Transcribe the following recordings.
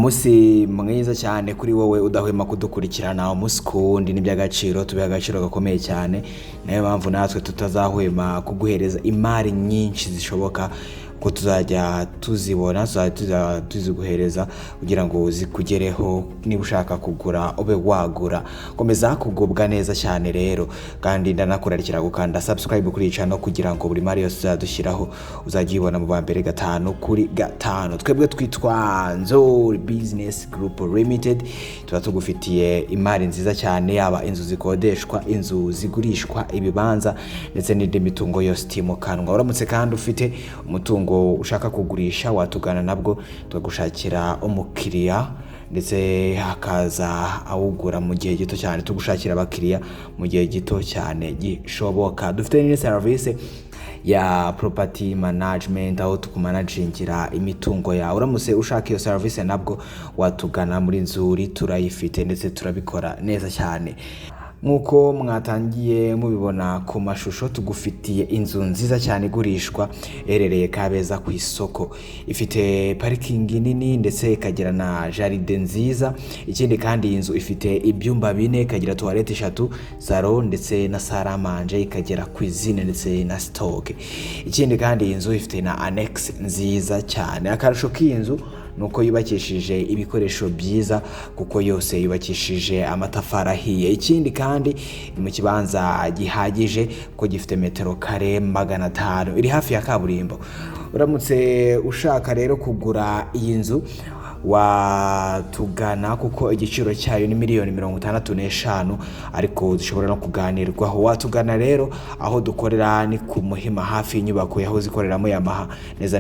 umunsi mwiza cyane kuri wowe udahwema kudukurikirana umunsi ku wundi ni by'agaciro tubiha agaciro gakomeye cyane nayo mpamvu natwe tutazahwema kuguhereza imari nyinshi zishoboka ko tuzajya tuzibona tuzajya tuziguhereza kugira ngo zikugereho niba ushaka kugura ube wagura komeza kugubwa neza cyane rero kandi ndanakurarikira gukanda subscribe kuri channel kugira ngo buri mari yose tuzadushyiraho uzajya ubona mu bambere 5 kuri 5 twebwe twitwa Nzuri Business Group Limited tuba tugufitiye imari nziza cyane yaba inzu zikodeshwa inzu zigurishwa ibibanza ndetse n'indi mitungo yose timukanwa uramutse kandi ufite umutungo ushaka kugurisha watugana nabwo tugushakira umukiriya ndetse hakaza awugura mu gihe gito cyane tugushakira abakiriya mu gihe gito cyane gishoboka dufite ni service ya property management aho tukumanagingira imitungo yawe uramutse ushaka iyo service nabwo watugana muri Nzuri turayifite ndetse turabikora neza cyane nkuko mwatangiye mubibona ku mashusho tugufitiye inzu nziza cyane igurishwa erereye Kabeza ku isoko ifite parking nini ndetse ikagira na jaride nziza ikindi kandi inzu ifite ibyumba 4 ikagira toilette 3 salon ndetse na salle à manger ikagira cuisine ndetse na stock ikindi kandi inzu ifite na annex nziza cyane akarusho k'inzu nuko yubakishije ibikoresho byiza kuko yose yubakishije amatafari ahiye ikindi kandi mu kibanza gihagije ko gifite metero kare 500 iri hafi ya kaburimbo uramutse ushaka rero kugura iyi nzu watugana kuko igiciro cyayo ni miliyoni 65 ariko zishobora no kuganirwaho watugana rero aho dukorera ni ku Muhima hafi y'inyubako yaho zikoreramo Yamaha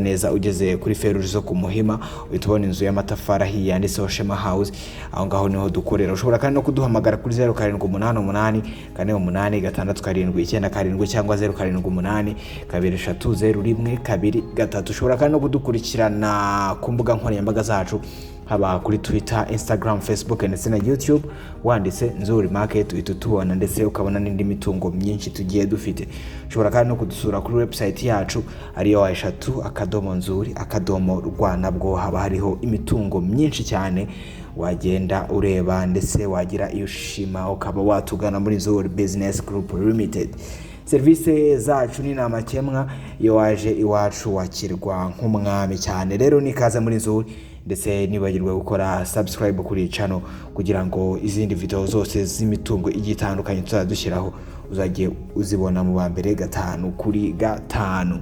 neza ugeze kuri feruje zo ku Muhima uhitubona inzu y'amatafari ahiye yanditseho Shema House aho ngaho niho dukorera ushobora kandi no kuduhamagara kuri 0788 48 cyangwa 0788 23012 ushobora kandi no kudukurikirana ku mbuga nkoranyambaga zacu haba kuri Twitter, Instagram, Facebook ndetse na YouTube wanditse Nzuri Market uhitutubona ndetse ukabona n'indi mitungo myinshi tugiye dufite ushobora kandi no kudusura kuri website yacu ariyo wa3.nzuri.rw nabwo haba hariho imitungo myinshi cyane wagenda ureba ndetse wagira iyo ushima ukaba watugana muri Nzuri Business Group Limited service zacu ni namakemwa iyo waje iwacu wakirwa nk'umwami cyane rero nikaza muri Nzuri ndetse nibagirwe gukora subscribe kuri channel kugira ngo izindi video zose z'imitungo igitandukanye tuzadushyiraho uzajye uzibona mu bambere 5 kuri 5